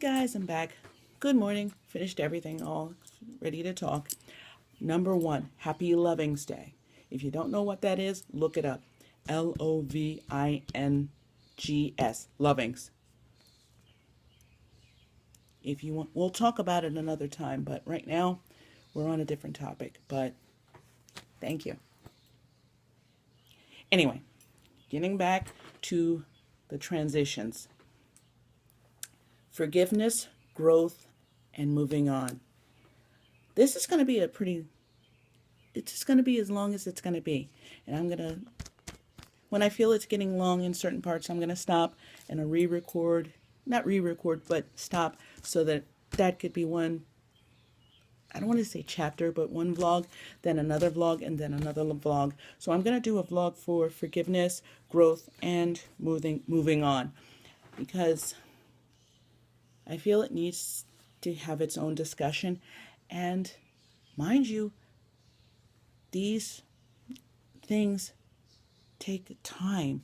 Guys, I'm back. Good morning. Finished everything, all ready to talk. Number one, Happy Lovings Day. If you don't know what that is, look it up. Lovings. Lovings. If you want, we'll talk about it another time, but right now we're on a different topic. But thank you. Anyway, getting back to the transitions, forgiveness, growth, and moving on. This is going to be it's just going to be as long as it's going to be. And when I feel it's getting long in certain parts, I'm going to stop and not re-record, but stop so that could be one, I don't want to say chapter, but one vlog, then another vlog, and then another vlog. So I'm going to do a vlog for forgiveness, growth, and moving on, because I feel it needs to have its own discussion. And mind you, these things take time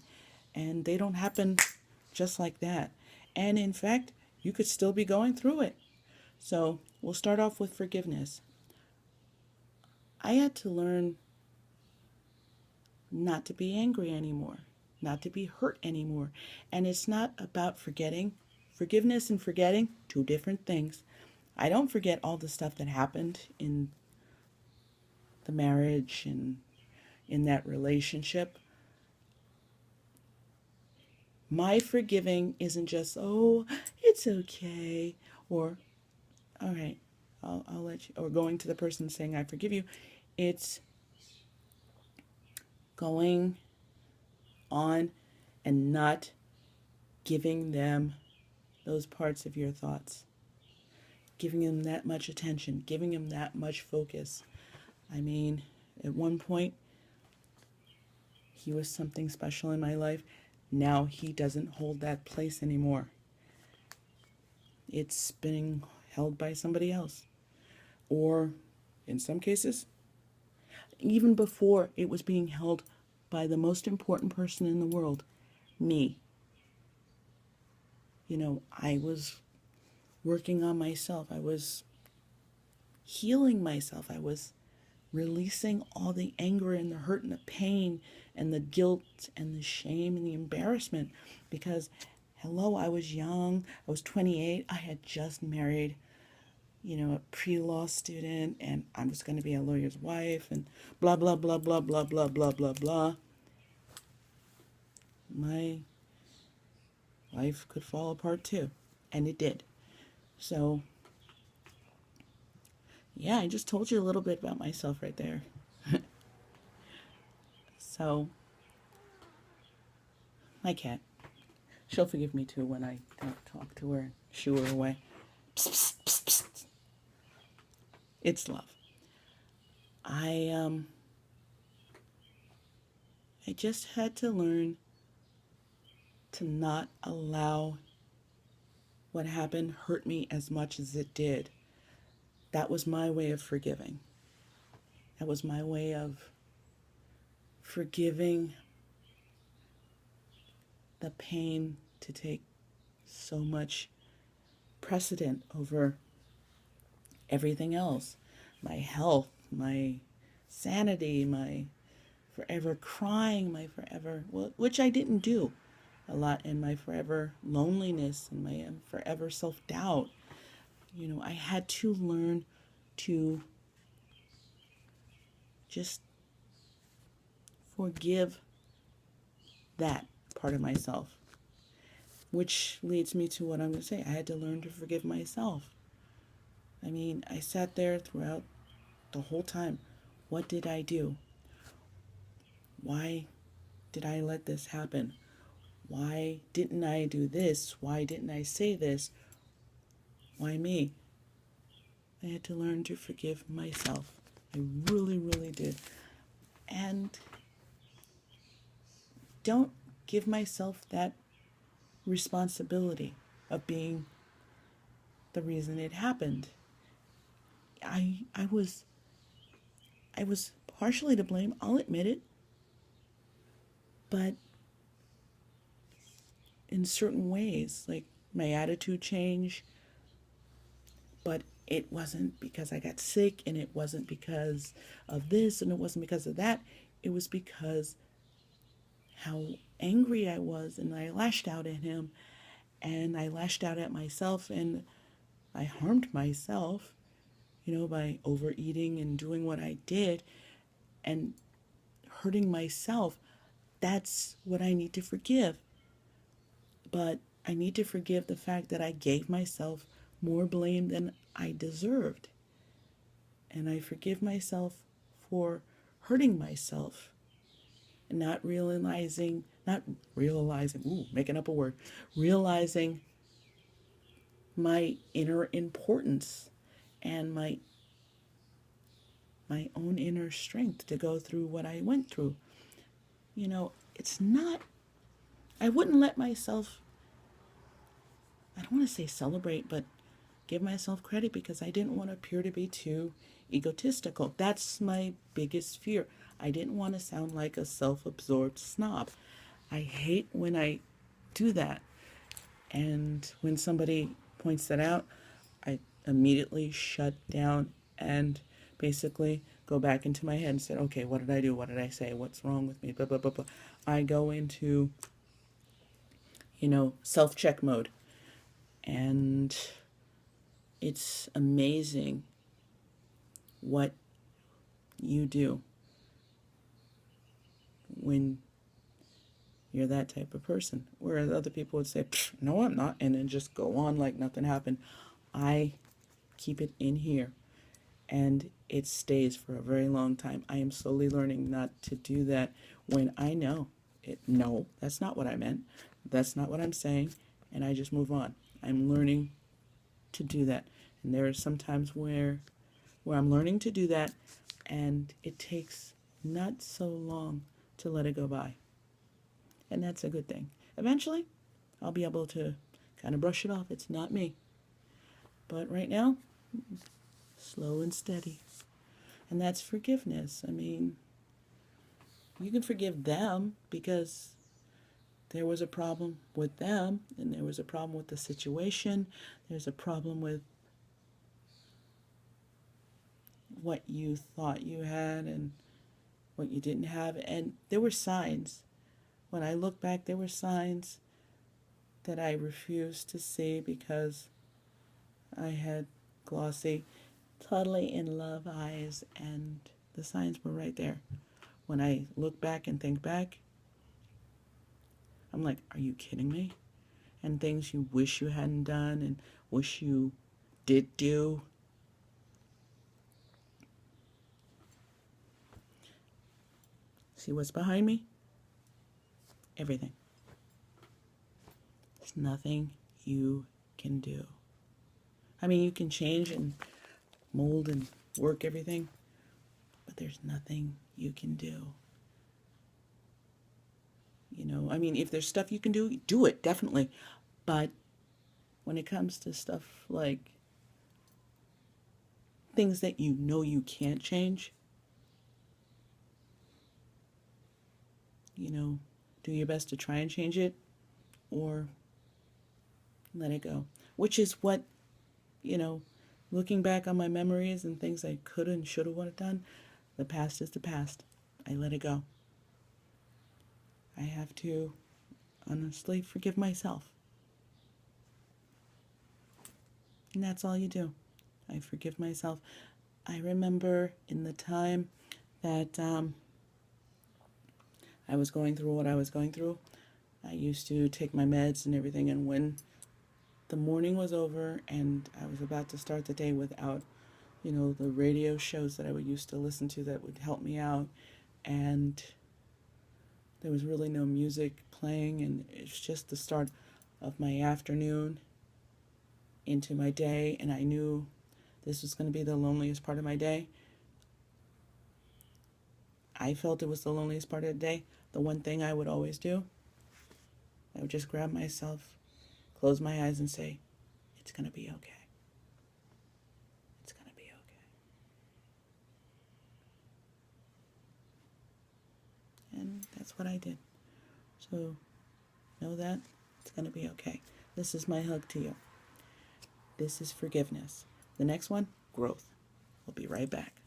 and they don't happen just like that. And in fact, you could still be going through it. So we'll start off with forgiveness. I had to learn not to be angry anymore, not to be hurt anymore. And it's not about forgetting. Forgiveness and forgetting, two different things. I don't forget all the stuff that happened in the marriage and in that relationship. My forgiving isn't just, oh, it's okay, or, all right, I'll let you, or going to the person saying, I forgive you. It's going on and not giving them those parts of your thoughts, giving them that much attention, giving them that much focus. I mean, at one point, he was something special in my life. Now he doesn't hold that place anymore. It's being held by somebody else. Or, in some cases, even before it was being held by the most important person in the world, me. I was working on myself. I was healing myself. I was releasing all the anger and the hurt and the pain and the guilt and the shame and the embarrassment, because hello, I was young. I was 28. I had just married, a pre-law student, and I was going to be a lawyer's wife, and blah, blah, blah, blah, blah, blah, blah, blah, blah. My life could fall apart too, and it did. So, yeah, I just told you a little bit about myself right there. So, my cat, she'll forgive me too when I don't talk to her, shoo her away. Psst, psst, psst, psst. It's love. I I just had to learn to not allow what happened hurt me as much as it did. That was my way of forgiving. That was my way of forgiving the pain to take so much precedent over everything else. My health, my sanity, my forever crying, which I didn't do a lot, and my forever loneliness and my forever self-doubt. I had to learn to just forgive that part of myself, which leads me to what I'm going to say. I had to learn to forgive myself. I mean, I sat there throughout the whole time. What did I do? Why did I let this happen? Why didn't I do this? Why didn't I say this? Why me? I had to learn to forgive myself. I really, really did. And don't give myself that responsibility of being the reason it happened. I was partially to blame, I'll admit it. But in certain ways, like my attitude changed, But it wasn't because I got sick, and it wasn't because of this, and it wasn't because of that. It was because how angry I was, and I lashed out at him, and I lashed out at myself, and I harmed myself, by overeating and doing what I did and hurting myself. That's what I need to forgive. But I need to forgive the fact that I gave myself more blame than I deserved. And I forgive myself for hurting myself and making up a word, realizing my inner importance and my own inner strength to go through what I went through. It's not, I wouldn't let myself, I don't want to say celebrate, but give myself credit, because I didn't want to appear to be too egotistical. That's my biggest fear. I didn't want to sound like a self-absorbed snob. I hate when I do that. And when somebody points that out, I immediately shut down and basically go back into my head and said, okay, what did I do? What did I say? What's wrong with me? Blah, blah, blah, blah. I go into, self-check mode. And it's amazing what you do when you're that type of person. Whereas other people would say, no, I'm not, and then just go on like nothing happened. I keep it in here, and it stays for a very long time. I am slowly learning not to do that when I know it. No, that's not what I meant. That's not what I'm saying, and I just move on. I'm learning to do that. And there are some times where I'm learning to do that, and it takes not so long to let it go by. And that's a good thing. Eventually, I'll be able to kind of brush it off. It's not me. But right now, slow and steady. And that's forgiveness. I mean, you can forgive them because there was a problem with them, and there was a problem with the situation. There's a problem with what you thought you had and what you didn't have. And there were signs. When I look back, there were signs that I refused to see because I had glossy, totally in love eyes, and the signs were right there. When I look back and think back, I'm like, are you kidding me? And things you wish you hadn't done and wish you did do. See what's behind me? Everything. There's nothing you can do. I mean, you can change and mold and work everything, but there's nothing you can do. I mean, if there's stuff you can do it, definitely. But when it comes to stuff like things that you can't change, do your best to try and change it or let it go. Which is what, looking back on my memories and things I could and should have done, the past is the past. I let it go. I have to honestly forgive myself. And that's all you do. I forgive myself. I remember in the time that I was going through what I was going through, I used to take my meds and everything, and when the morning was over and I was about to start the day without, the radio shows that I would used to listen to that would help me out, and there was really no music playing, and it's just the start of my afternoon into my day, and I knew this was going to be the loneliest part of my day. I felt it was the loneliest part of the day. The one thing I would always do, I would just grab myself, close my eyes, and say, it's going to be okay. It's going to be okay. And that's what I did. So know that it's going to be okay. This is my hug to you. This is forgiveness. The next one, growth. We'll be right back.